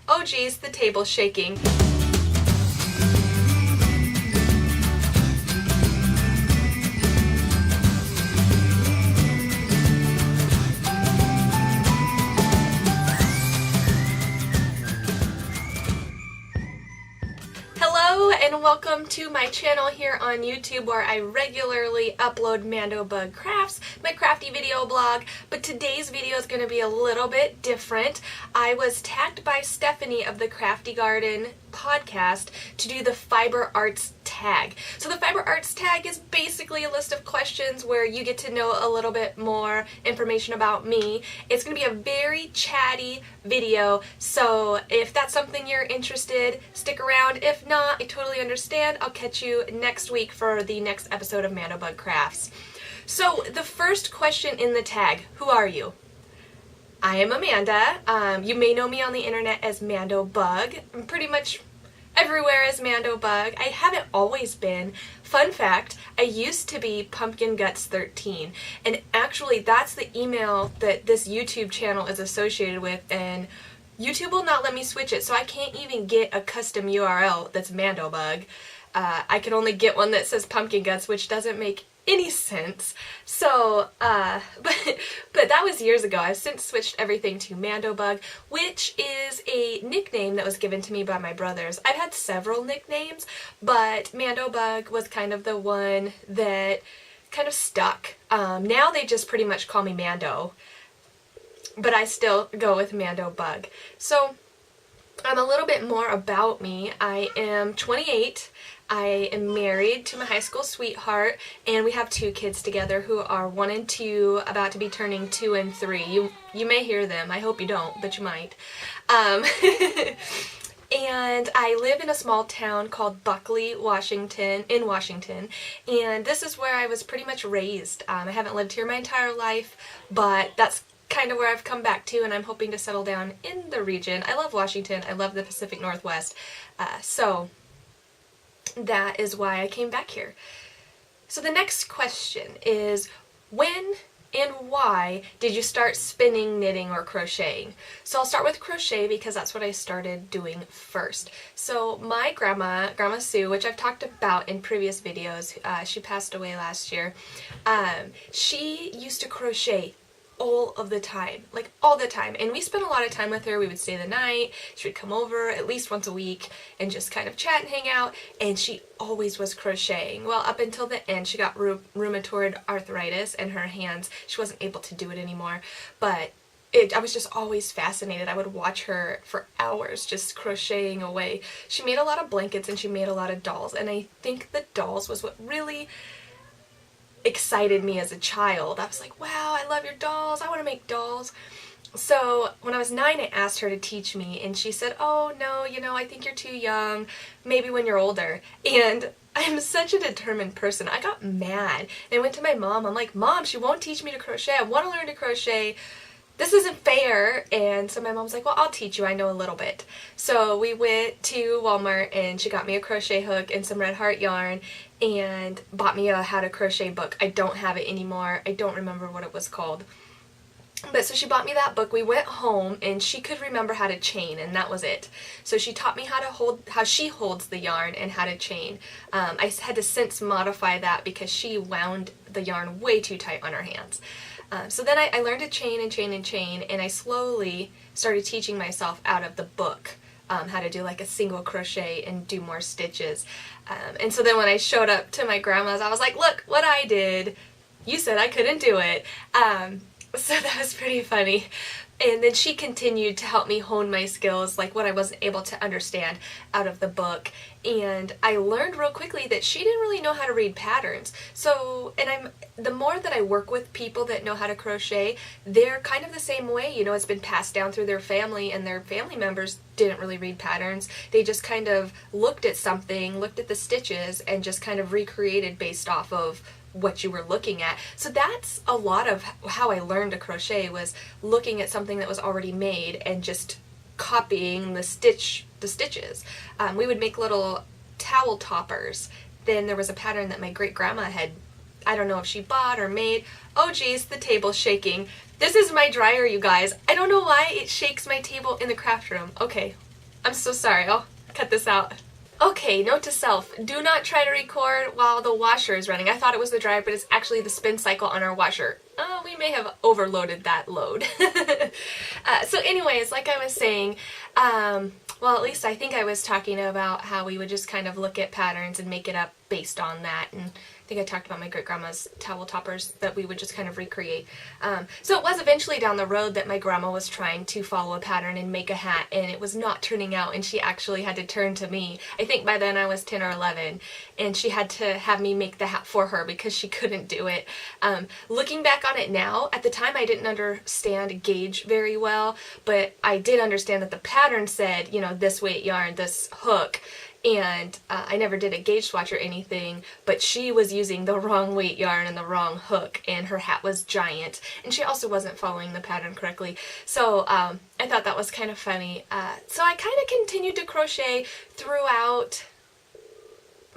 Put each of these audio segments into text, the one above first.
Oh geez, the table's shaking. Hello and welcome to my channel here on YouTube where I regularly upload Mandobug crafts, my crafty video blog, but today's video is going to be a little bit different. I was tagged by Stephanie of the Crafty Garden podcast to do the Fiber Arts tag. So the Fiber Arts tag is basically a list of questions where you get to know a little bit more information about me. It's going to be a very chatty video, so if that's something you're interested, stick around. If not, I totally understand. I'll catch you next week for the next episode of Mandobug Crafts. So the first question in the tag, who are you? I am Amanda. You may know me on the internet as Mandobug. I'm pretty much everywhere as Mandobug. I haven't always been. Fun fact, I used to be Pumpkin Guts 13, and actually that's the email that this YouTube channel is associated with, and YouTube will not let me switch it, so I can't even get a custom URL that's Mandobug. I can only get one that says Pumpkin Guts, which doesn't make any sense. So, but that was years ago. I've since switched everything to Mandobug, which is a nickname that was given to me by my brothers. I've had several nicknames, but Mandobug was kind of the one that kind of stuck. Now they just pretty much call me Mando, but I still go with Mandobug. So, a little bit more about me. I am 28. I am married to my high school sweetheart, and we have 2 kids together who are 1 and 2, about to be turning 2 and 3. You may hear them. I hope you don't, but you might. And I live in a small town called Buckley, Washington, and this is where I was pretty much raised. I haven't lived here my entire life, but that's kind of where I've come back to, and I'm hoping to settle down in the region. I love Washington. I love the Pacific Northwest. So that is why I came back here. So the next question is, when and why did you start spinning, knitting, or crocheting? So I'll start with crochet because that's what I started doing first. So my grandma Sue, which I've talked about in previous videos, she passed away last year, she used to crochet all of the time, like all the time, and we spent a lot of time with her. We would stay the night. She would come over at least once a week and just kind of chat and hang out, and she always was crocheting. Well, up until the end, she got rheumatoid arthritis in her hands. She wasn't able to do it anymore, but I was just always fascinated. I would watch her for hours just crocheting away. She made a lot of blankets and she made a lot of dolls, and I think the dolls was what really excited me as a child. I was like, wow, I love your dolls. I want to make dolls. So when I was 9, I asked her to teach me, and she said, oh no, I think you're too young. Maybe when you're older. And I'm such a determined person. I got mad and I went to my mom. I'm like, Mom, she won't teach me to crochet. I want to learn to crochet. This isn't fair. And so my mom's like, well, I'll teach you. I know a little bit. So we went to Walmart and she got me a crochet hook and some red heart yarn and bought me a how to crochet book. I don't have it anymore. I don't remember what it was called. But so she bought me that book. We went home and she could remember how to chain, and that was it. So she taught me how she holds the yarn and how to chain. I had to since modify that because she wound the yarn way too tight on her hands. So then I learned to chain and chain and chain, and I slowly started teaching myself out of the book how to do like a single crochet and do more stitches. And so then when I showed up to my grandma's, I was like, look what I did. You said I couldn't do it. So that was pretty funny. And then she continued to help me hone my skills, like what I wasn't able to understand out of the book. And I learned real quickly that she didn't really know how to read patterns. So, and the more that I work with people that know how to crochet, they're kind of the same way. It's been passed down through their family, and their family members didn't really read patterns. They just kind of looked at something, looked at the stitches, and just kind of recreated based off of what you were looking at. So that's a lot of how I learned to crochet, was looking at something that was already made and just copying the stitches. We would make little towel toppers. Then there was a pattern that my great grandma had, I don't know if she bought or made. Oh geez, the table's shaking. This is my dryer, you guys. I don't know why it shakes my table in the craft room. Okay, I'm so sorry. I'll cut this out. Okay, note to self, do not try to record while the washer is running. I thought it was the dryer, but it's actually the spin cycle on our washer. We may have overloaded that load. So anyways, like I was saying, well, at least I think I was talking about how we would just kind of look at patterns and make it up based on that, and I think I talked about my great-grandma's towel toppers that we would just kind of recreate. So it was eventually down the road that my grandma was trying to follow a pattern and make a hat, and it was not turning out, and she actually had to turn to me. I think by then I was 10 or 11, and she had to have me make the hat for her because she couldn't do it. Looking back on it now, at the time I didn't understand gauge very well, but I did understand that the pattern said, you know, this weight yarn, this hook, and I never did a gauge swatch or anything, but she was using the wrong weight yarn and the wrong hook, and her hat was giant, and she also wasn't following the pattern correctly. So I thought that was kind of funny. So I kind of continued to crochet throughout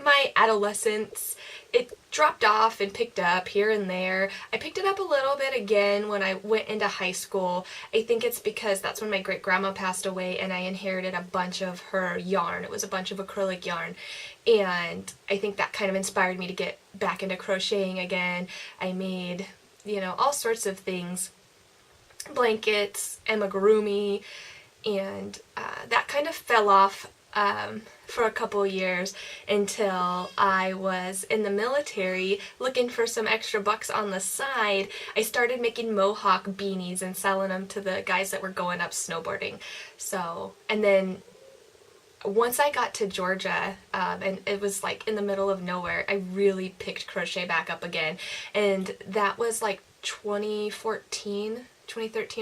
my adolescence. It dropped off and picked up here and there. I picked it up a little bit again when I went into high school. I think it's because that's when my great-grandma passed away and I inherited a bunch of her yarn. It was a bunch of acrylic yarn, and I think that kind of inspired me to get back into crocheting again. I made, you know, all sorts of things. Blankets, amigurumi, and that kind of fell off for a couple years until I was in the military looking for some extra bucks on the side. I started making mohawk beanies and selling them to the guys that were going up snowboarding. So, and then once I got to Georgia, and it was like in the middle of nowhere, I really picked crochet back up again, and that was like 2013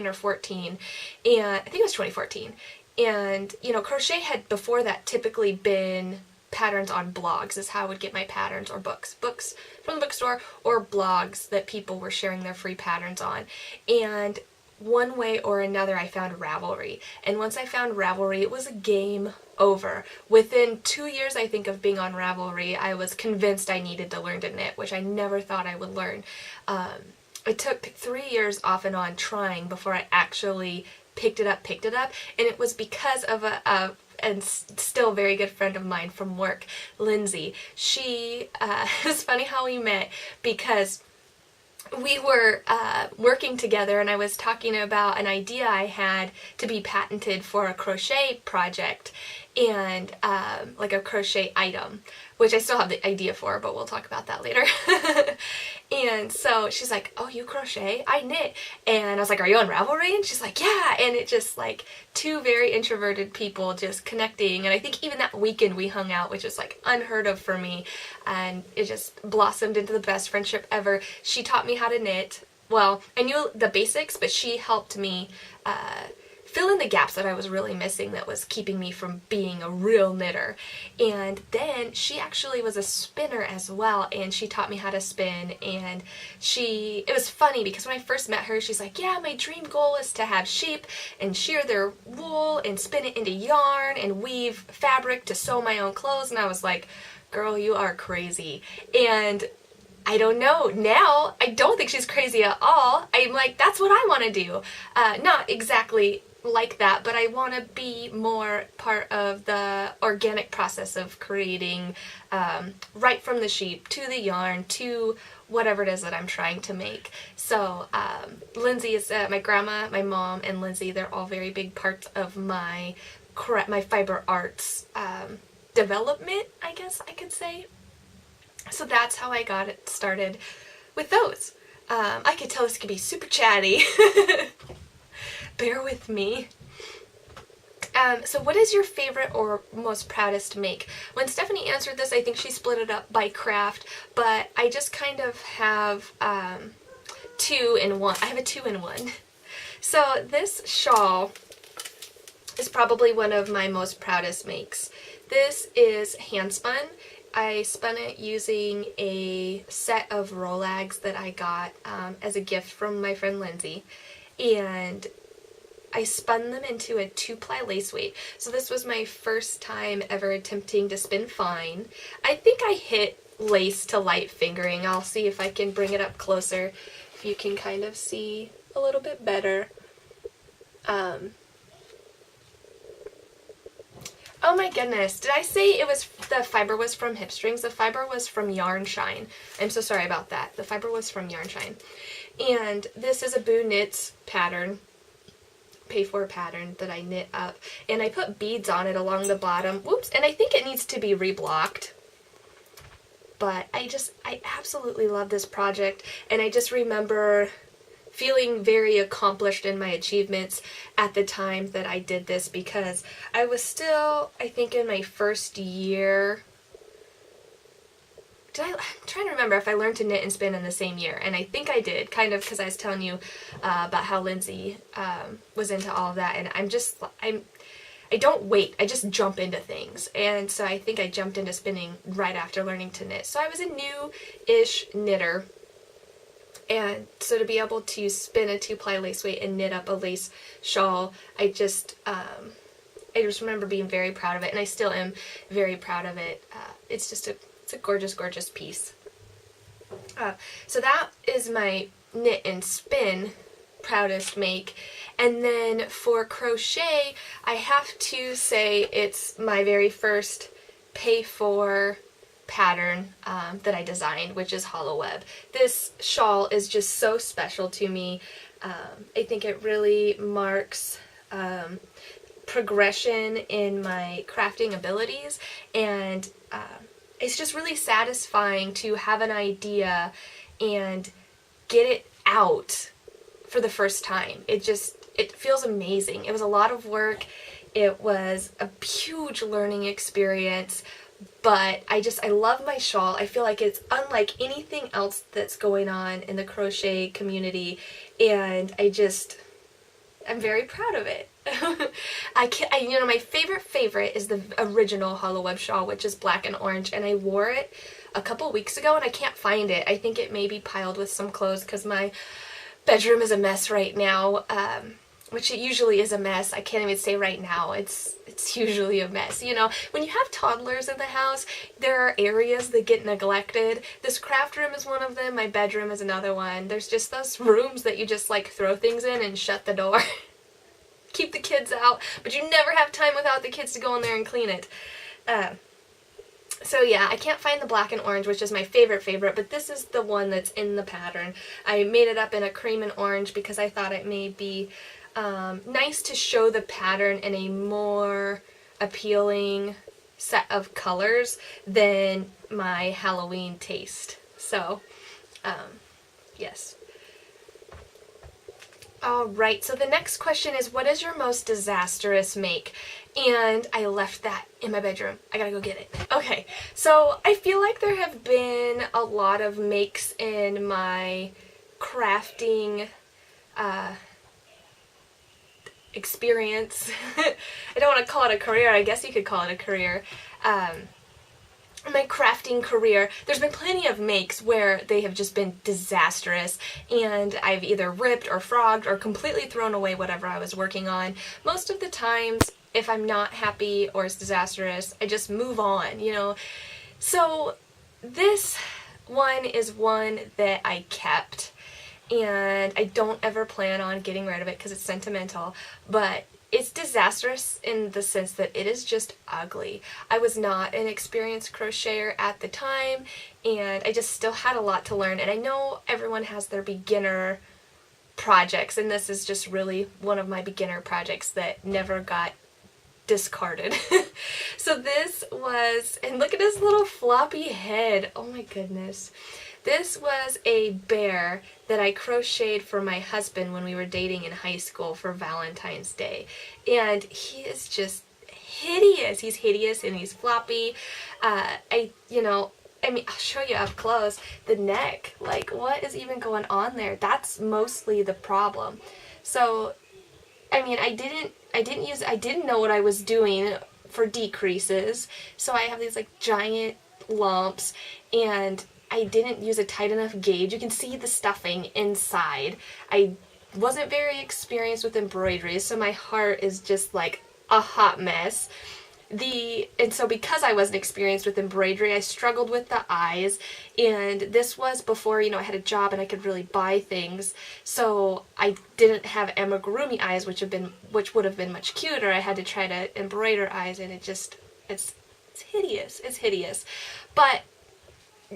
or 14, and I think it was 2014. And, you know, crochet had before that typically been patterns on blogs is how I would get my patterns, or books from the bookstore, or blogs that people were sharing their free patterns on. And one way or another I found Ravelry. And once I found Ravelry, it was a game over. Within 2 years, I think, of being on Ravelry, I was convinced I needed to learn to knit, which I never thought I would learn. It took 3 years off and on trying before I actually picked it up, and it was because of a and still very good friend of mine from work, Lindsay. She, it's funny how we met, because we were working together and I was talking about an idea I had to be patented for a crochet project, and like a crochet item, which I still have the idea for, but we'll talk about that later. And so she's like, oh, you crochet? I knit. And I was like, are you on Ravelry? And she's like, yeah. And it just, like, two very introverted people just connecting. And I think even that weekend we hung out, which is like unheard of for me. And it just blossomed into the best friendship ever. She taught me how to knit. Well, I knew the basics, but she helped me fill in the gaps that I was really missing that was keeping me from being a real knitter. And then she actually was a spinner as well, and she taught me how to spin. And it was funny because when I first met her, she's like, yeah, my dream goal is to have sheep and shear their wool and spin it into yarn and weave fabric to sew my own clothes. And I was like, girl, you are crazy. And I don't know. Now, I don't think she's crazy at all. I'm like, that's what I want to do. Not exactly like that, but I want to be more part of the organic process of creating, right from the sheep to the yarn to whatever it is that I'm trying to make. So Lindsay is my grandma, my mom, and Lindsay. They're all very big parts of my fiber arts development, I guess I could say. So that's how I got it started with those. I could tell this could be super chatty. Bear with me. So what is your favorite or most proudest make? When Stephanie answered this, I think she split it up by craft, but I just kind of have two in one. I have a two-in-one. So this shawl is probably one of my most proudest makes. This is hand spun. I spun it using a set of Rolags that I got as a gift from my friend Lindsay, and I spun them into a 2-ply lace weight. So this was my first time ever attempting to spin fine. I think I hit lace to light fingering. I'll see if I can bring it up closer, if you can kind of see a little bit better. Oh my goodness, did I say it was, the fiber was from Hip Strings? The fiber was from Yarn Shine. I'm so sorry about that. The fiber was from Yarn Shine. And this is a Boo Knits pattern, pay for pattern that I knit up. And I put beads on it along the bottom. Whoops, and I think it needs to be reblocked. But I absolutely love this project. And I just remember feeling very accomplished in my achievements at the time that I did this, because I was still, I think, in my first year. I'm trying to remember if I learned to knit and spin in the same year, and I think I did, kind of, because I was telling you about how Lindsay was into all of that, and I don't wait, I just jump into things, and so I think I jumped into spinning right after learning to knit. So I was a new-ish knitter. And so to be able to spin a 2-ply lace weight and knit up a lace shawl, I just remember being very proud of it, and I still am very proud of it. It's just it's a gorgeous, gorgeous piece. So that is my knit and spin proudest make. And then for crochet, I have to say it's my very first pay for pattern that I designed, which is Hollow Web. This shawl is just so special to me. I think it really marks progression in my crafting abilities, and it's just really satisfying to have an idea and get it out for the first time. It feels amazing. It was a lot of work. It was a huge learning experience. But I love my shawl. I feel like it's unlike anything else that's going on in the crochet community, and I'm very proud of it. My favorite is the original Hollow Web shawl, which is black and orange, and I wore it a couple weeks ago and I can't find it. I think it may be piled with some clothes because my bedroom is a mess right now. Which it usually is a mess. I can't even say right now. It's usually a mess. You know, when you have toddlers in the house, there are areas that get neglected. This craft room is one of them. My bedroom is another one. There's just those rooms that you just like throw things in and shut the door. Keep the kids out, but you never have time without the kids to go in there and clean it. So yeah, I can't find the black and orange, which is my favorite, but this is the one that's in the pattern. I made it up in a cream and orange because I thought it may be nice to show the pattern in a more appealing set of colors than my Halloween taste. So, yes. Alright, so the next question is, what is your most disastrous make? And I left that in my bedroom. I gotta go get it. Okay, so I feel like there have been a lot of makes in my crafting experience. I don't want to call it a career. I guess you could call it a career. My crafting career, there's been plenty of makes where they have just been disastrous, and I've either ripped or frogged or completely thrown away whatever I was working on. Most of the times, if I'm not happy or it's disastrous, I just move on, you know. So this one is one that I kept, and I don't ever plan on getting rid of it because it's sentimental, but it's disastrous in the sense that it is just ugly. I was not an experienced crocheter at the time, and I just still had a lot to learn, and I know everyone has their beginner projects, and this is just really one of my beginner projects that never got discarded. So this was, and look at his little floppy head, oh my goodness. This was a bear that I crocheted for my husband when we were dating in high school for Valentine's Day. And he is just hideous. He's hideous and he's floppy. I mean, I'll show you up close. The neck, like, what is even going on there? That's mostly the problem. So, I mean, I didn't know what I was doing for decreases. So I have these, like, giant lumps, and I didn't use a tight enough gauge. You can see the stuffing inside. I wasn't very experienced with embroidery, so my heart is just like a hot mess. And so because I wasn't experienced with embroidery, I struggled with the eyes, and this was before, I had a job and I could really buy things, so I didn't have amigurumi eyes, which would have been much cuter. I had to try to embroider eyes, and it's hideous. It's hideous. But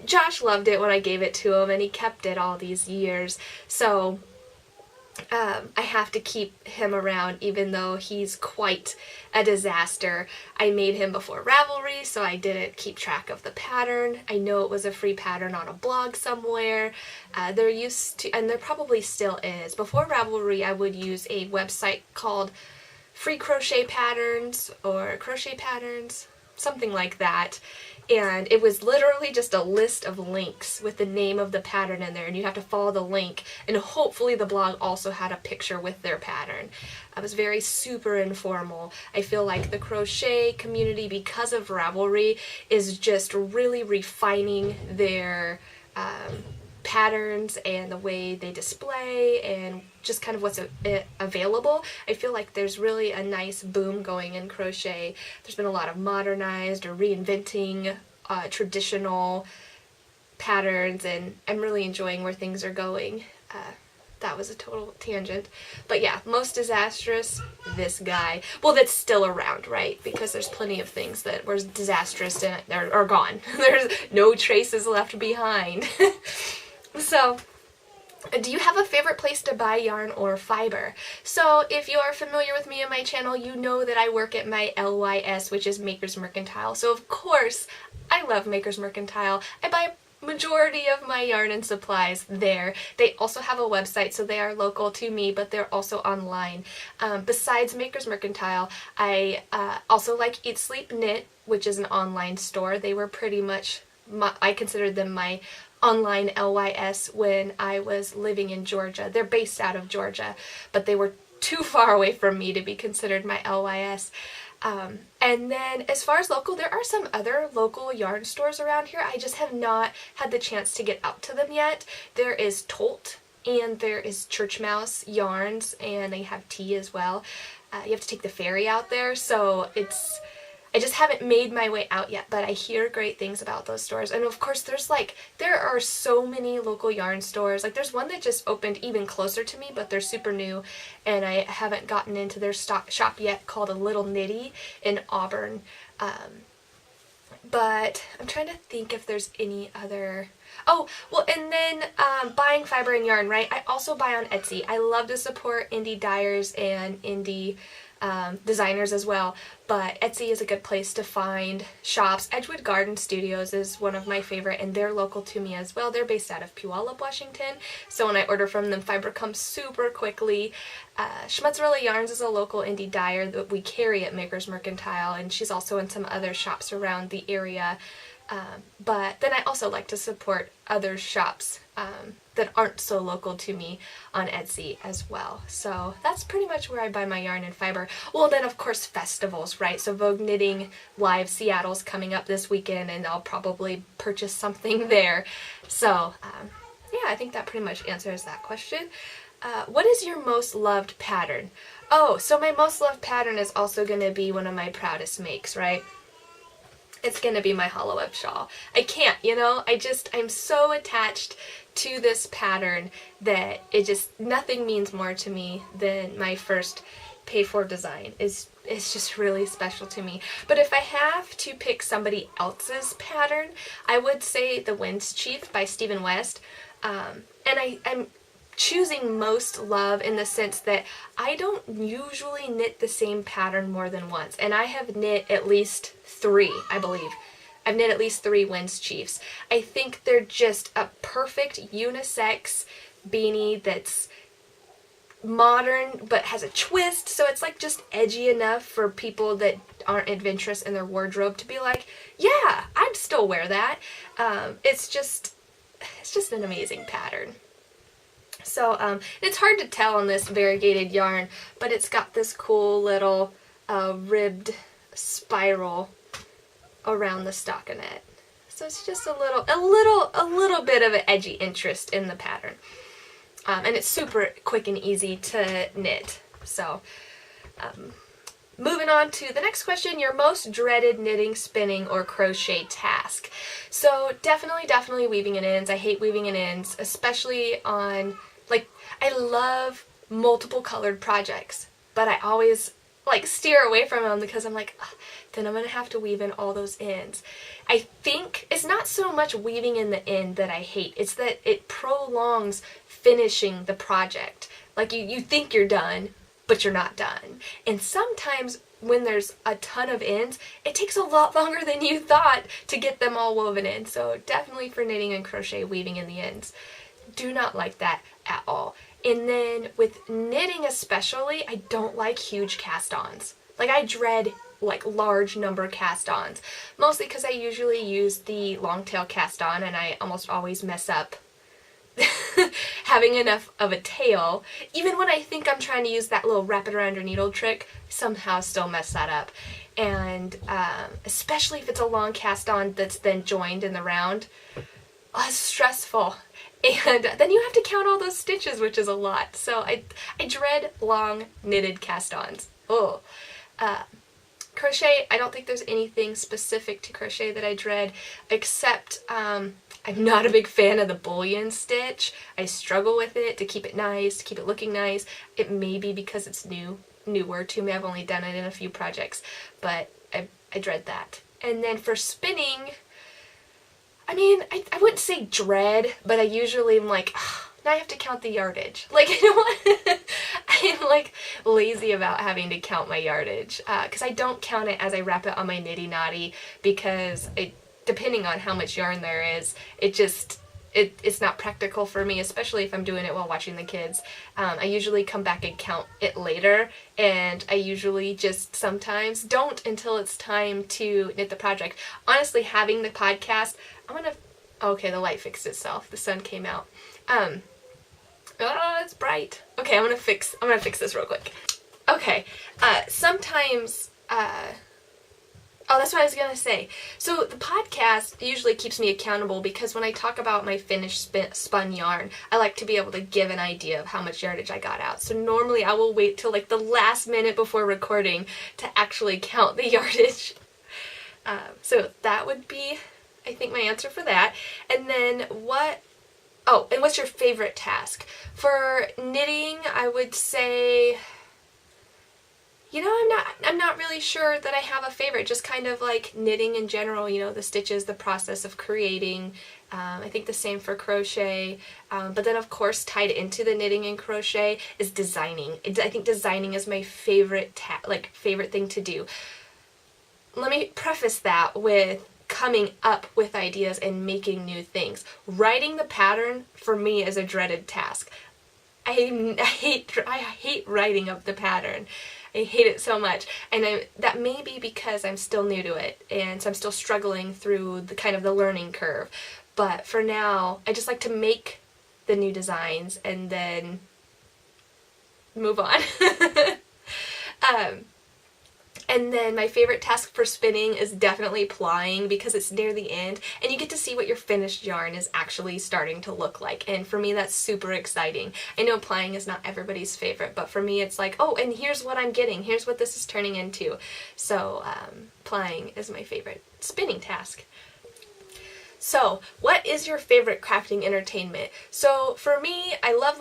Josh loved it when I gave it to him, and he kept it all these years, so I have to keep him around even though he's quite a disaster. I made him before Ravelry, so I didn't keep track of the pattern. I know it was a free pattern on a blog somewhere. There used to, and there probably still is. Before Ravelry, I would use a website called Free Crochet Patterns or Crochet Patterns, something like that. And it was literally just a list of links with the name of the pattern in there, and you have to follow the link, and hopefully the blog also had a picture with their pattern. It was very super informal. I feel like the crochet community, because of Ravelry, is just really refining their patterns and the way they display and just kind of what's available. I feel like there's really a nice boom going in crochet. There's been a lot of modernized or reinventing traditional patterns, and I'm really enjoying where things are going. That was a total tangent. But yeah, most disastrous, this guy. Well, that's still around, right? Because there's plenty of things that were disastrous and are gone. There's no traces left behind. So, do you have a favorite place to buy yarn or fiber? So, if you are familiar with me and my channel, you know that I work at my LYS, which is Maker's Mercantile. So, of course, I love Maker's Mercantile. I buy majority of my yarn and supplies there. They also have a website, so they are local to me, but they're also online. Besides Maker's Mercantile, I also like Eat Sleep Knit, which is an online store. They were pretty much, I considered them my online LYS when I was living in Georgia. They're based out of Georgia, but they were too far away from me to be considered my LYS. And then as far as local, there are some other local yarn stores around here. I just have not had the chance to get out to them yet. There is Tolt, and there is Church Mouse Yarns, and they have tea as well. You have to take the ferry out there, so I just haven't made my way out yet, but I hear great things about those stores. And of course, there are so many local yarn stores. Like, there's one that just opened even closer to me, but they're super new, and I haven't gotten into their shop yet, called A Little Nitty in Auburn. But I'm trying to think if there's any other... Oh, well, and then buying fiber and yarn, right? I also buy on Etsy. I love to support indie dyers and indie designers as well, but Etsy is a good place to find shops. Edgewood Garden Studios is one of my favorite, and they're local to me as well. They're based out of Puyallup, Washington, so when I order from them, fiber comes super quickly. Schmutzerella Yarns is a local indie dyer that we carry at Maker's Mercantile, and she's also in some other shops around the area. But then I also like to support other shops that aren't so local to me on Etsy as well. So that's pretty much where I buy my yarn and fiber. Well, then of course festivals, right? So Vogue Knitting Live Seattle's coming up this weekend, and I'll probably purchase something there. So yeah, I think that pretty much answers that question. What is your most loved pattern? Oh, so my most loved pattern is also going to be one of my proudest makes, right? It's going to be my hollow web shawl. I can't, I'm so attached to this pattern that nothing means more to me than my first pay-for design. It's just really special to me. But if I have to pick somebody else's pattern, I would say The Winds Chief by Stephen West. And I'm choosing most love in the sense that I don't usually knit the same pattern more than once, and I have knit at least 3, I believe. I've knit at least 3 Winds Chiefs. I think they're just a perfect unisex beanie that's modern but has a twist, so it's like just edgy enough for people that aren't adventurous in their wardrobe to be like, yeah, I'd still wear that. It's just an amazing pattern. So it's hard to tell on this variegated yarn, but it's got this cool little ribbed spiral around the stockinette. So it's just a little bit of an edgy interest in the pattern. And it's super quick and easy to knit. So moving on to the next question, your most dreaded knitting, spinning, or crochet task. So definitely weaving in ends. I hate weaving in ends, especially on, like, I love multiple colored projects, but I always like steer away from them because I'm like, then I'm going to have to weave in all those ends. I think it's not so much weaving in the end that I hate, it's that it prolongs finishing the project. Like you think you're done, but you're not done. And sometimes when there's a ton of ends, it takes a lot longer than you thought to get them all woven in. So definitely for knitting and crochet, weaving in the ends. Do not like that at all. And then with knitting especially, I don't like huge cast-ons. Like I dread like large number cast-ons, mostly because I usually use the long tail cast-on and I almost always mess up having enough of a tail. Even when I think I'm trying to use that little wrap it around your needle trick, somehow still mess that up. And especially if it's a long cast-on that's then joined in the round, it's stressful. And then you have to count all those stitches, which is a lot. So I dread long knitted cast-ons. Oh. Crochet, I don't think there's anything specific to crochet that I dread, except I'm not a big fan of the bullion stitch. I struggle with it to keep it nice, to keep it looking nice. It may be because it's newer to me. I've only done it in a few projects, but I dread that. And then for spinning, I mean, I wouldn't say dread, but I usually am like, now I have to count the yardage. Like, I don't want I'm like lazy about having to count my yardage, because I don't count it as I wrap it on my nitty knotty, because depending on how much yarn there is, it's not practical for me, especially if I'm doing it while watching the kids. I usually come back and count it later, and I usually just sometimes don't until it's time to knit the project. Honestly, having the podcast, okay, the light fixed itself. The sun came out. Oh, it's bright. Okay, I'm gonna fix this real quick. Okay, sometimes, that's what I was gonna say. So the podcast usually keeps me accountable because when I talk about my finished spun yarn, I like to be able to give an idea of how much yardage I got out. So normally I will wait till like the last minute before recording to actually count the yardage. So that would be, I think, my answer for that. And then and what's your favorite task? For knitting, I would say, I'm not really sure that I have a favorite, just kind of like knitting in general, the stitches, the process of creating. I think the same for crochet, but then of course tied into the knitting and crochet is designing. I think designing is my favorite favorite thing to do. Let me preface that with coming up with ideas and making new things. Writing the pattern for me is a dreaded task. I hate writing up the pattern. I hate it so much, and that may be because I'm still new to it, and so I'm still struggling through the kind of the learning curve. But for now, I just like to make the new designs and then move on. And then my favorite task for spinning is definitely plying, because it's near the end and you get to see what your finished yarn is actually starting to look like. And for me, that's super exciting. I know plying is not everybody's favorite, but for me it's like, oh, and here's what I'm getting. Here's what this is turning into. So plying is my favorite spinning task. So, what is your favorite crafting entertainment? So, for me, I love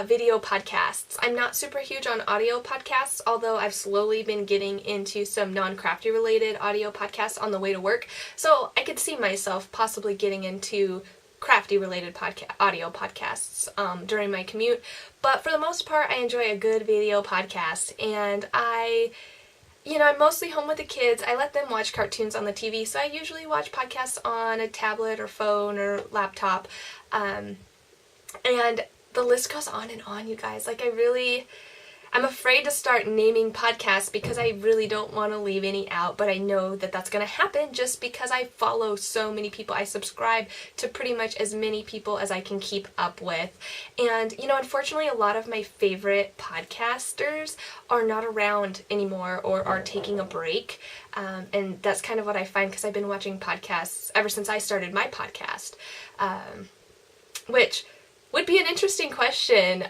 video podcasts. I'm not super huge on audio podcasts, although I've slowly been getting into some non-crafty related audio podcasts on the way to work. So, I could see myself possibly getting into crafty related audio podcasts during my commute. But for the most part, I enjoy a good video podcast, and I'm mostly home with the kids. I let them watch cartoons on the TV, so I usually watch podcasts on a tablet or phone or laptop. And the list goes on and on, you guys. I'm afraid to start naming podcasts because I really don't want to leave any out, but I know that that's going to happen just because I follow so many people. I subscribe to pretty much as many people as I can keep up with. And, unfortunately, a lot of my favorite podcasters are not around anymore or are taking a break. And that's kind of what I find because I've been watching podcasts ever since I started my podcast, which would be an interesting question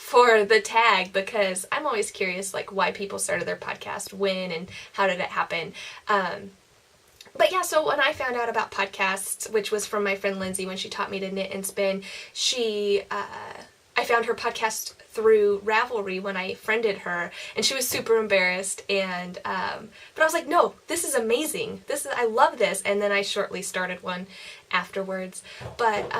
for the tag, because I'm always curious, like, why people started their podcast, when, and how did it happen. But yeah, so when I found out about podcasts, which was from my friend Lindsay when she taught me to knit and spin, I found her podcast through Ravelry when I friended her, and she was super embarrassed, and but I was like, no, this is amazing. I love this, and then I shortly started one afterwards. But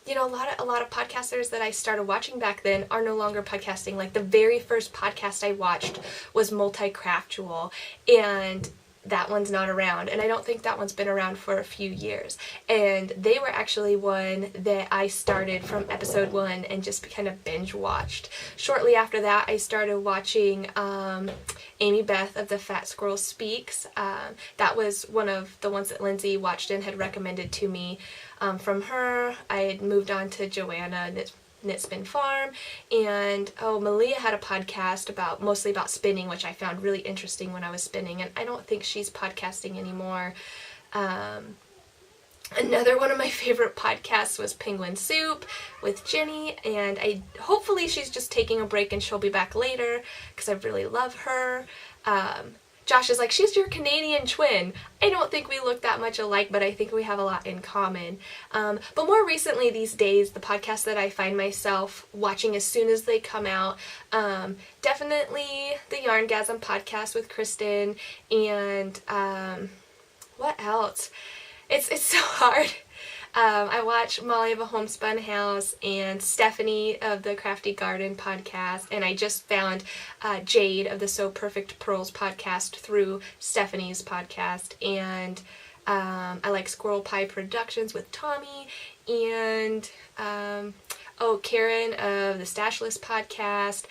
you know, a lot of podcasters that I started watching back then are no longer podcasting. Like, the very first podcast I watched was Multicraftual, and that one's not around, and I don't think that one's been around for a few years. And they were actually one that I started from episode 1 and just kind of binge watched. Shortly after that, I started watching Amy Beth of the Fat Squirrel Speaks. That was one of the ones that Lindsay watched and had recommended to me. From her, I had moved on to Joanna Knit Spin Farm, and Malia had a podcast mostly about spinning, which I found really interesting when I was spinning, and I don't think she's podcasting anymore. Another one of my favorite podcasts was Penguin Soup with Jenny, and hopefully she's just taking a break and she'll be back later, because I really love her. Josh is like, she's your Canadian twin. I don't think we look that much alike, but I think we have a lot in common. But more recently these days, the podcasts that I find myself watching as soon as they come out, definitely the Yarngasm podcast with Kristen, and what else? It's so hard. I watch Molly of a Homespun House and Stephanie of the Crafty Garden podcast, and I just found Jade of the So Perfect Pearls podcast through Stephanie's podcast, and I like Squirrel Pie Productions with Tommy, and Karen of the Stashless podcast,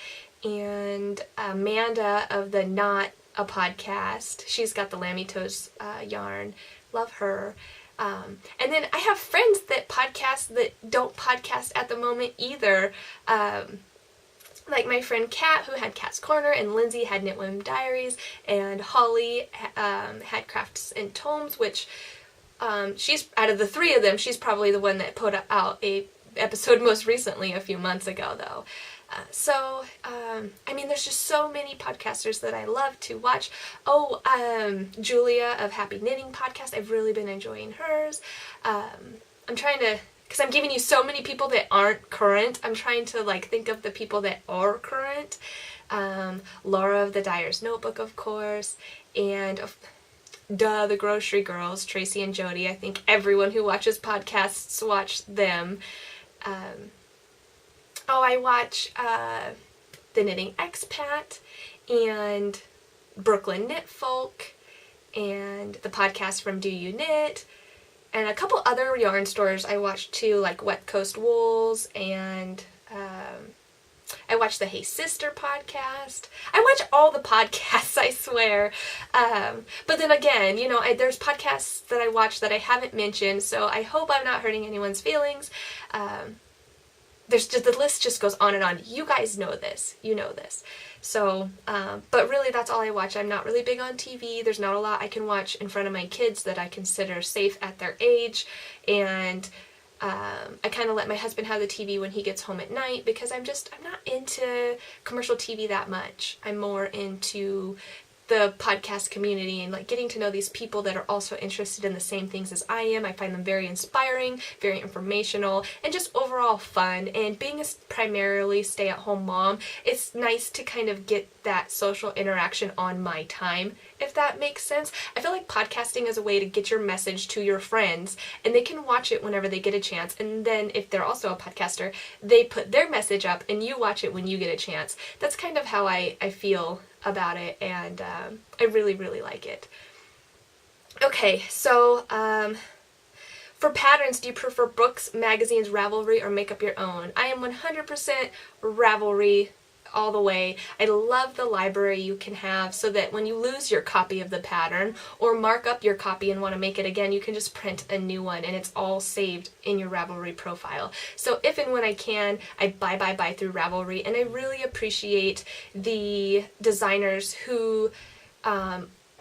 and Amanda of the Not a Podcast. She's got the Lammy Toes yarn. Love her. And then I have friends that don't podcast at the moment either. Like my friend Kat, who had Kat's Corner, and Lindsay had Knitwomen Diaries, and Holly had Crafts and Tomes, which she's, out of the three of them, she's probably the one that put out a episode most recently a few months ago, though. I mean, there's just so many podcasters that I love to watch. Julia of Happy Knitting Podcast, I've really been enjoying hers. I'm trying to, because I'm giving you so many people that aren't current, I'm trying to, like, think of the people that are current. Laura of the Dyer's Notebook, of course, and the Grocery Girls, Tracy and Jody. I think everyone who watches podcasts watch them. I watch The Knitting Expat and Brooklyn Knit Folk and the podcast from Do You Knit, and a couple other yarn stores I watch too, like Wet Coast Wools, and I watch the Hey Sister podcast. I watch all the podcasts, I swear. But then again, you know, there's podcasts that I watch that I haven't mentioned, so I hope I'm not hurting anyone's feelings. The list just goes on and on. You guys know this. You know this. So, but really that's all I watch. I'm not really big on TV. There's not a lot I can watch in front of my kids that I consider safe at their age. And I kind of let my husband have the TV when he gets home at night, because I'm not into commercial TV that much. I'm more into the podcast community and, like, getting to know these people that are also interested in the same things as I am. I find them very inspiring, very informational, and just overall fun. And being a primarily stay-at-home mom, it's nice to kind of get that social interaction on my time, if that makes sense. I feel like podcasting is a way to get your message to your friends, and they can watch it whenever they get a chance. And then if they're also a podcaster, they put their message up and you watch it when you get a chance. That's kind of how I feel about it, and I really, really like it. Okay, so for patterns, do you prefer books, magazines, Ravelry, or make up your own? I am 100% Ravelry all the way. I love the library you can have, so that when you lose your copy of the pattern or mark up your copy and want to make it again, you can just print a new one and it's all saved in your Ravelry profile. So if and when I can, I buy through Ravelry, and I really appreciate the designers who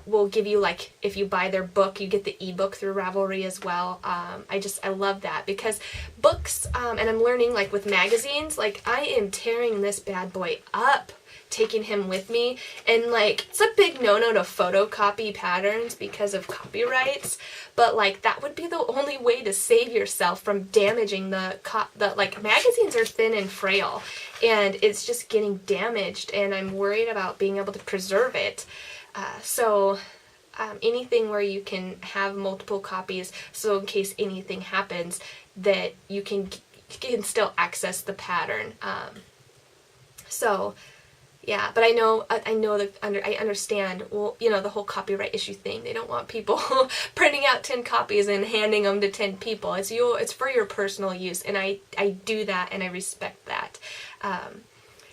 will give you, like, if you buy their book, you get the ebook through Revelry as well. I love that, because books, and I'm learning, like, with magazines, like, I am tearing this bad boy up, taking him with me, and, like, it's a big no-no to photocopy patterns because of copyrights, but, like, that would be the only way to save yourself from damaging like, magazines are thin and frail, and it's just getting damaged, and I'm worried about being able to preserve it. So anything where you can have multiple copies, so in case anything happens, that you can still access the pattern. So yeah, but I understand, well, you know, the whole copyright issue thing. They don't want people printing out 10 copies and handing them to 10 people. It's for your personal use, and I do that, and I respect that.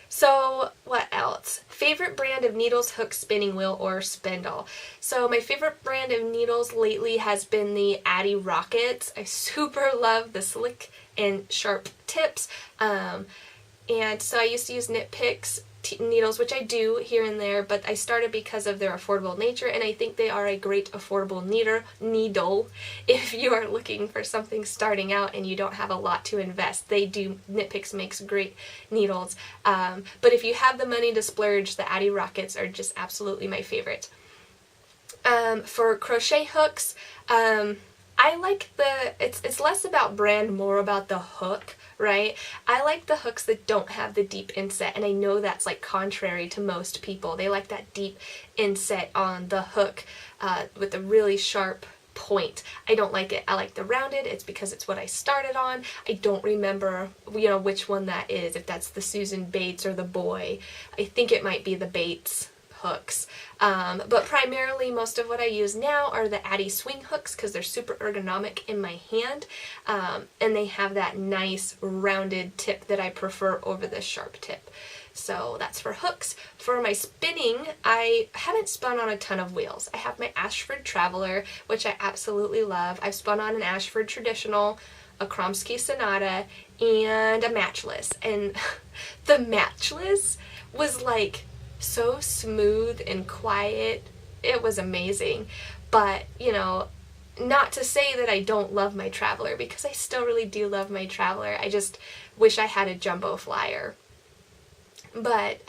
So what else? Favorite brand of needles, hook, spinning wheel, or spindle? So my favorite brand of needles lately has been the Addy Rockets. I super love the slick and sharp tips. And so I used to use Knit Picks needles, which I do here and there, but I started because of their affordable nature, and I think they are a great affordable needle if you are looking for something starting out and you don't have a lot to invest. Knit Picks makes great needles, but if you have the money to splurge, the Addy Rockets are just absolutely my favorite. For crochet hooks, I like it's less about brand, more about the hook, right? I like the hooks that don't have the deep inset, and I know that's, like, contrary to most people. They like that deep inset on the hook with a really sharp point. I don't like it. I like the rounded. It's because it's what I started on. I don't remember, you know, which one that is, if that's the Susan Bates or the Boy. I think it might be the Bates hooks, but primarily most of what I use now are the Addy swing hooks, because they're super ergonomic in my hand, and they have that nice rounded tip that I prefer over the sharp tip. So that's for hooks. For my spinning, I haven't spun on a ton of wheels. I have my Ashford Traveler, which I absolutely love. I've spun on an Ashford Traditional, a Kromsky Sonata, and a Matchless, and the Matchless was, like, so smooth and quiet. It was amazing. But, you know, not to say that I don't love my Traveler, because I still really do love my Traveler. I just wish I had a jumbo flyer. But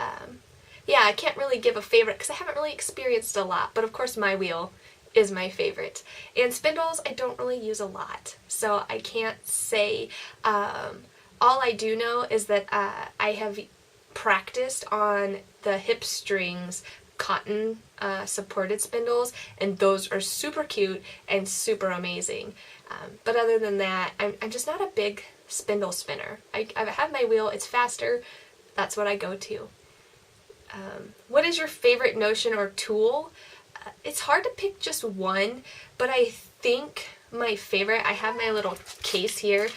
yeah, I can't really give a favorite because I haven't really experienced a lot, but of course my wheel is my favorite. And spindles I don't really use a lot, so I can't say. All I do know is that I have practiced on the Hip Strings cotton supported spindles, and those are super cute and super amazing. But other than that, I'm just not a big spindle spinner. I have my wheel, it's faster, that's what I go to. What is your favorite notion or tool? It's hard to pick just one, but I think my favorite, I have my little case here.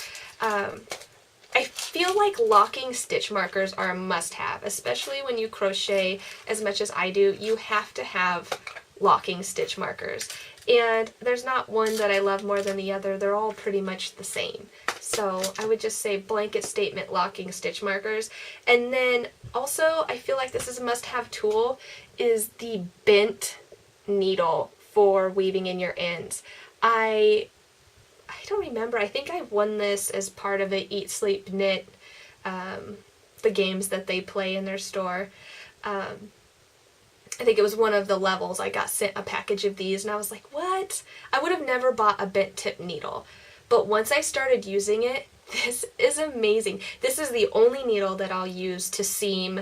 I feel like locking stitch markers are a must-have, especially when you crochet as much as I do. You have to have locking stitch markers. And there's not one that I love more than the other. They're all pretty much the same. So I would just say blanket statement locking stitch markers. And then also, I feel like this is a must-have tool, is the bent needle for weaving in your ends. I don't remember. I think I won this as part of a Eat, Sleep, Knit, the games that they play in their store. I think it was one of the levels. I got sent a package of these, and I was like, what? I would have never bought a bent tip needle. But once I started using it, this is amazing. This is the only needle that I'll use to seam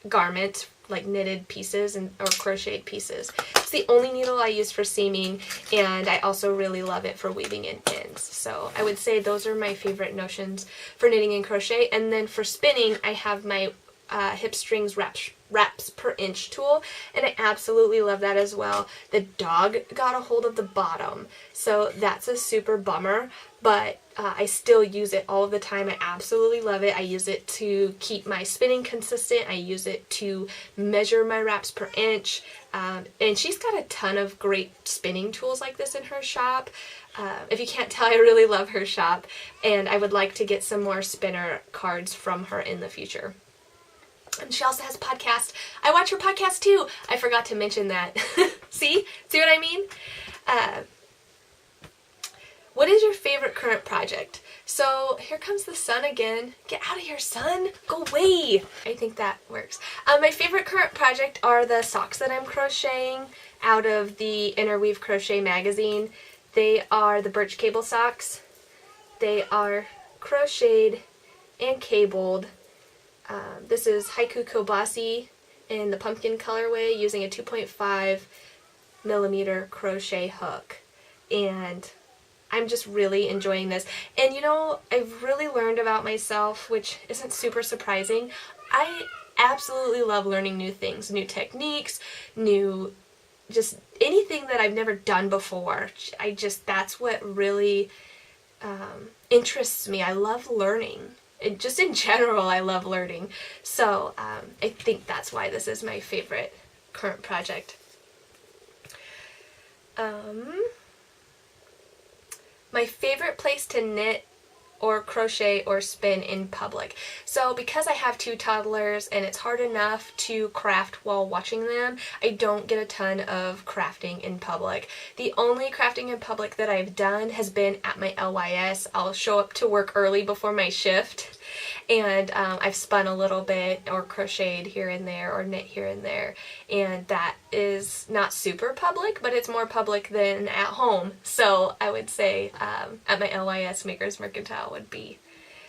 garments, like knitted pieces or crocheted pieces. It's the only needle I use for seaming, and I also really love it for weaving in ends. So I would say those are my favorite notions for knitting and crochet. And then for spinning, I have my Hip Strings wraps per inch tool, and I absolutely love that as well. The dog got a hold of the bottom, so that's a super bummer, but I still use it all the time. I absolutely love it. I use it to keep my spinning consistent. I use it to measure my wraps per inch, and she's got a ton of great spinning tools like this in her shop. If you can't tell, I really love her shop, and I would like to get some more spinner cards from her in the future. And she also has a podcast. I watch her podcast too. I forgot to mention that. See? See here comes the sun again. Get out of here, sun. Go away. I think that works. My favorite current project are the socks that I'm crocheting out of the Interweave Crochet magazine. They are the birch cable socks. They are crocheted and cabled. This is Haiku Kobasi in the pumpkin colorway using a 2.5mm crochet hook. And I'm just really enjoying this. And you know, I've really learned about myself, which isn't super surprising. I absolutely love learning new things, new techniques, just anything that I've never done before. That's what really interests me. I love learning. And just in general, I love learning. So I think that's why this is my favorite current project. My favorite place to knit or crochet or spin in public. So because I have 2 toddlers and it's hard enough to craft while watching them, I don't get a ton of crafting in public. The only crafting in public that I've done has been at my LYS. I'll show up to work early before my shift, and I've spun a little bit or crocheted here and there or knit here and there, and that is not super public, but it's more public than at home. So I would say at my LYS, Makers Mercantile would be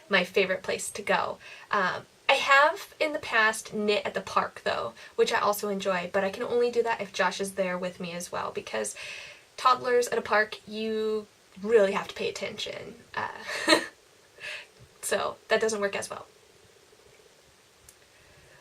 my favorite place to go. I have in the past knit at the park though, which I also enjoy, but I can only do that if Josh is there with me as well, because toddlers at a park, you really have to pay attention. So that doesn't work as well.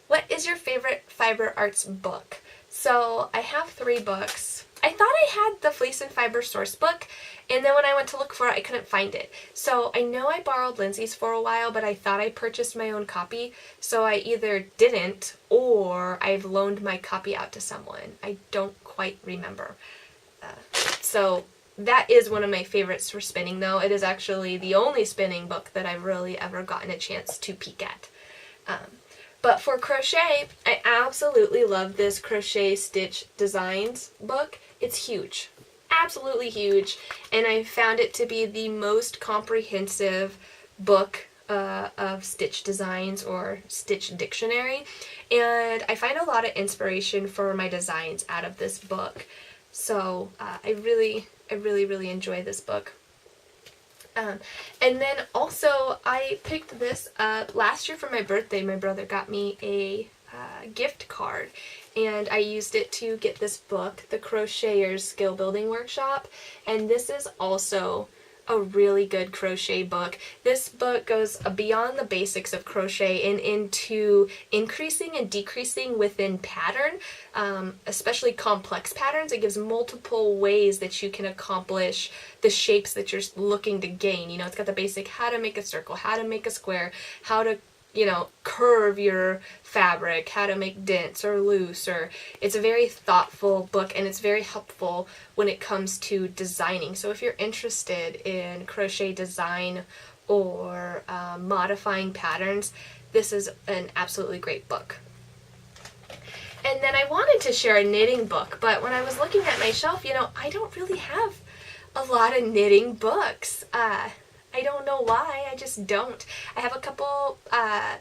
What is your favorite fiber arts book? So I have 3 books. I thought I had the Fleece and Fiber source book, and then when I went to look for it, I couldn't find it. So I know I borrowed Lindsay's for a while, but I thought I purchased my own copy, so I either didn't or I've loaned my copy out to someone. I don't quite remember. So that is one of my favorites for spinning though. It is actually the only spinning book that I've really ever gotten a chance to peek at. But for crochet, I absolutely love this Crochet Stitch Designs book. It's huge. Absolutely huge. And I found it to be the most comprehensive book of stitch designs or stitch dictionary. And I find a lot of inspiration for my designs out of this book. So I really enjoy this book. And then also I picked this up last year for my birthday. My brother got me a gift card, and I used it to get this book, The Crocheters Skill Building Workshop, and this is also a really good crochet book. This book goes beyond the basics of crochet and into increasing and decreasing within pattern, especially complex patterns. It gives multiple ways that you can accomplish the shapes that you're looking to gain. You know, it's got the basic how to make a circle, how to make a square, how to, you know, curve your fabric, how to make dense or loose, or it's a very thoughtful book, and it's very helpful when it comes to designing. So if you're interested in crochet design or modifying patterns, this is an absolutely great book. And then I wanted to share a knitting book, but when I was looking at my shelf, you know, I don't really have a lot of knitting books. I don't know why, I just don't. I have a couple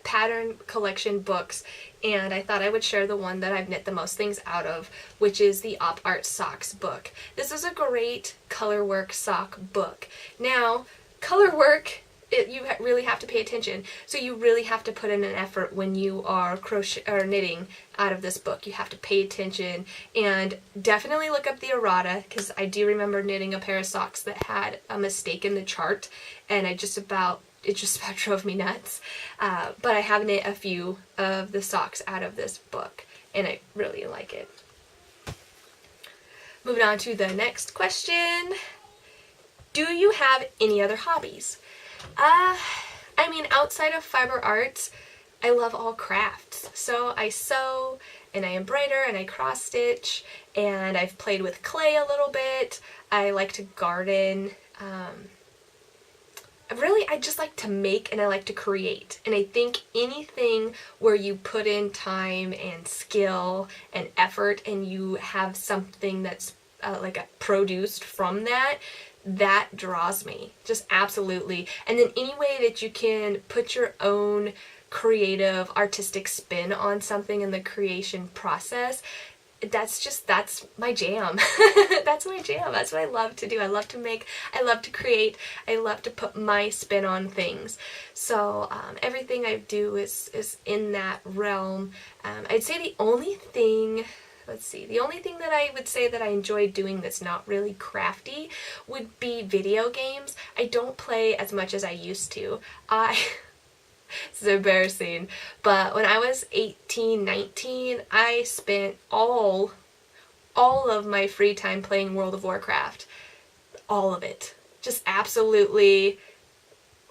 pattern collection books, and I thought I would share the one that I've knit the most things out of, which is the Op Art Socks book. This is a great color work sock book. Now, color work, you really have to pay attention, so you really have to put in an effort when you are crochet or knitting out of this book. You have to pay attention, and definitely look up the errata, because I do remember knitting a pair of socks that had a mistake in the chart, and it just about drove me nuts. But I have knit a few of the socks out of this book, and I really like it. Moving on to the next question. Do you have any other hobbies? I mean, outside of fiber arts, I love all crafts. So I sew, and I embroider, and I cross stitch, and I've played with clay a little bit. I like to garden. I just like to make, and I like to create. And I think anything where you put in time and skill and effort, and you have something that's produced from that draws me, just absolutely. And then any way that you can put your own creative, artistic spin on something in the creation process, that's my jam. That's my jam. That's what I love to do. I love to make, I love to create, I love to put my spin on things. So everything I do is in that realm. I'd say the only thing that I would say that I enjoy doing that's not really crafty would be video games. I don't play as much as I used to. This is embarrassing, but when I was 18, 19, I spent all of my free time playing World of Warcraft. All of it. Just absolutely,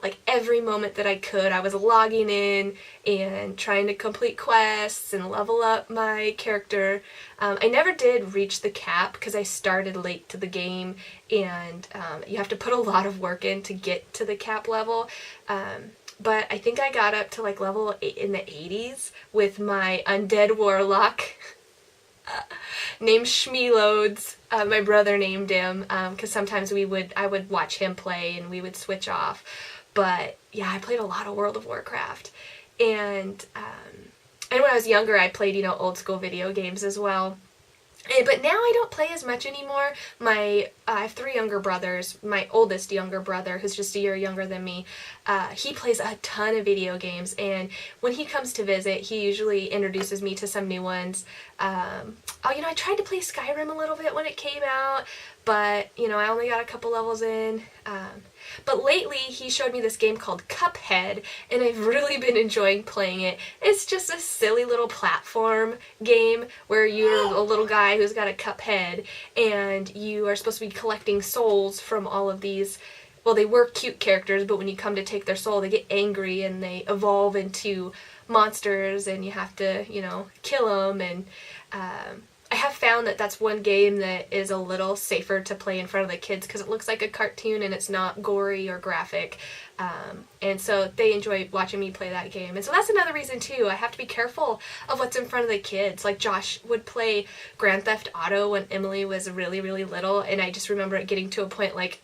like every moment that I could, I was logging in and trying to complete quests and level up my character. I never did reach the cap because I started late to the game, and you have to put a lot of work in to get to the cap level. But I think I got up to like level 8 in the 80s with my undead warlock named Shmeeloads. My brother named him because sometimes I would watch him play and we would switch off. But yeah, I played a lot of World of Warcraft. And when I was younger, I played, old school video games as well. But now I don't play as much anymore. I have 3 younger brothers. My oldest younger brother, who's just a year younger than me, he plays a ton of video games, and when he comes to visit, he usually introduces me to some new ones. I tried to play Skyrim a little bit when it came out, but, I only got a couple levels in. But lately, he showed me this game called Cuphead, and I've really been enjoying playing it. It's just a silly little platform game where you're a little guy who's got a cup head, and you are supposed to be collecting souls from all of these. Well, they were cute characters, but when you come to take their soul, they get angry and they evolve into monsters, and you have to, kill them. And I have found that that's one game that is a little safer to play in front of the kids because it looks like a cartoon and it's not gory or graphic. And so they enjoy watching me play that game. And so that's another reason too. I have to be careful of what's in front of the kids. Like Josh would play Grand Theft Auto when Emily was really, really little, and I just remember it getting to a point like,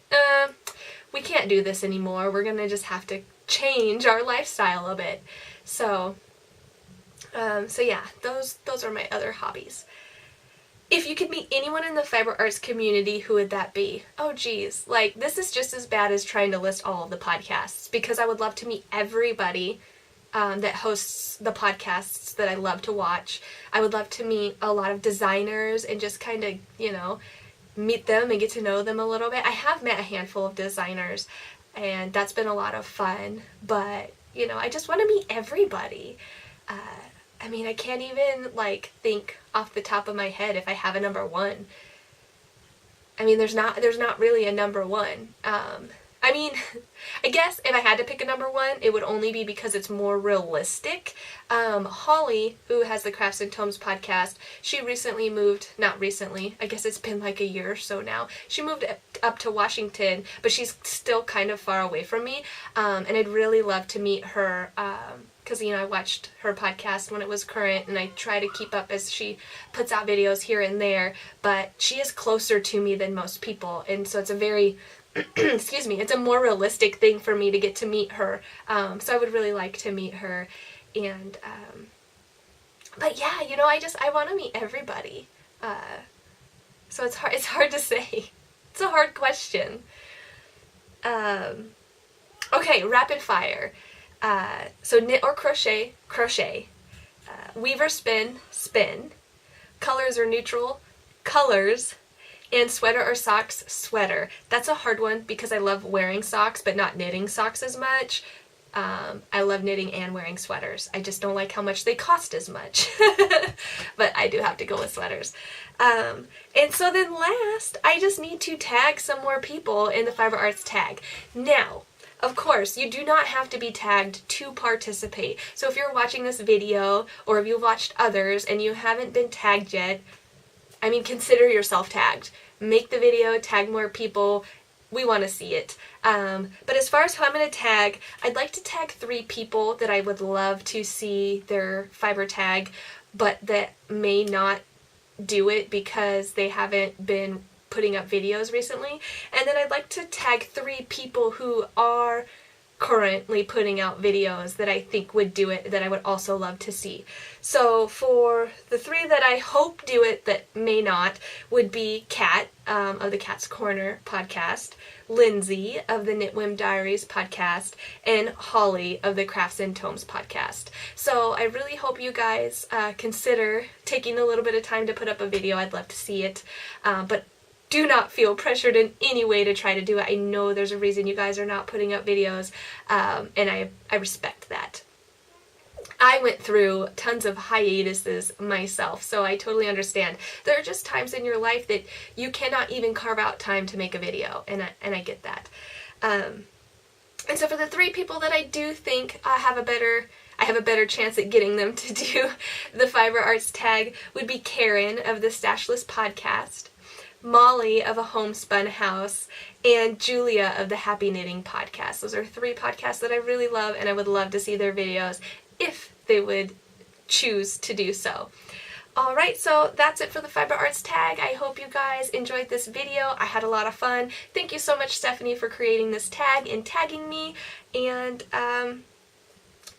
we can't do this anymore. We're gonna just have to change our lifestyle a bit. So yeah, those are my other hobbies. If you could meet anyone in the fiber arts community, who would that be? Oh geez, this is just as bad as trying to list all of the podcasts, because I would love to meet everybody that hosts the podcasts that I love to watch. I would love to meet a lot of designers and just kind of, meet them and get to know them a little bit. I have met a handful of designers, and that's been a lot of fun, but, I just want to meet everybody. I can't even, think off the top of my head if I have a number one. There's not really a number one. I guess if I had to pick a number one, it would only be because it's more realistic. Holly, who has the Crafts and Tomes podcast, she recently moved, not recently, I guess it's been like a year or so now. She moved up to Washington, but she's still kind of far away from me, and I'd really love to meet her, because, I watched her podcast when it was current, and I try to keep up as she puts out videos here and there, but she is closer to me than most people, and so it's a very, it's a more realistic thing for me to get to meet her, so I would really like to meet her, and, but yeah, I want to meet everybody, so it's hard to say. It's a hard question. Okay, rapid fire. So knit or crochet, crochet. Weave or spin, spin. Colors or neutral, colors. And sweater or socks, sweater. That's a hard one because I love wearing socks but not knitting socks as much. I love knitting and wearing sweaters. I just don't like how much they cost as much. But I do have to go with sweaters. And so then last, I just need to tag some more people in the Fiber Arts tag. Now, of course, you do not have to be tagged to participate. So if you're watching this video, or if you've watched others and you haven't been tagged yet, consider yourself tagged. Make the video, tag more people. We want to see it. But as far as who I'm going to tag, I'd like to tag 3 people that I would love to see their fiber tag, but that may not do it because they haven't been putting up videos recently. And then I'd like to tag 3 people who are currently putting out videos that I think would do it, that I would also love to see. So for the 3 that I hope do it that may not would be Kat of the Cat's Corner podcast, Lindsay of the Knitwim Diaries podcast, and Holly of the Crafts and Tomes podcast. So I really hope you guys consider taking a little bit of time to put up a video. I'd love to see it, but do not feel pressured in any way to try to do it. I know there's a reason you guys are not putting up videos, and I respect that. I went through tons of hiatuses myself, so I totally understand. There are just times in your life that you cannot even carve out time to make a video, and I get that. And so for the 3 people that I do think I have a better chance at getting them to do the Fiber Arts tag would be Karen of the Stashless podcast, Molly of A Homespun House, and Julia of the Happy Knitting podcast. Those are 3 podcasts that I really love, and I would love to see their videos if they would choose to do so. Alright, so that's it for the Fiber Arts tag. I hope you guys enjoyed this video. I had a lot of fun. Thank you so much, Stephanie, for creating this tag and tagging me. And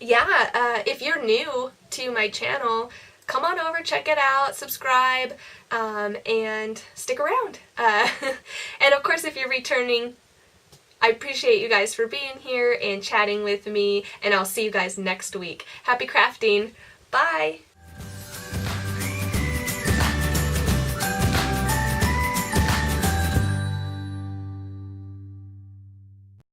if you're new to my channel, come on over, check it out, subscribe, and stick around. And of course, if you're returning, I appreciate you guys for being here and chatting with me, and I'll see you guys next week. Happy crafting. Bye!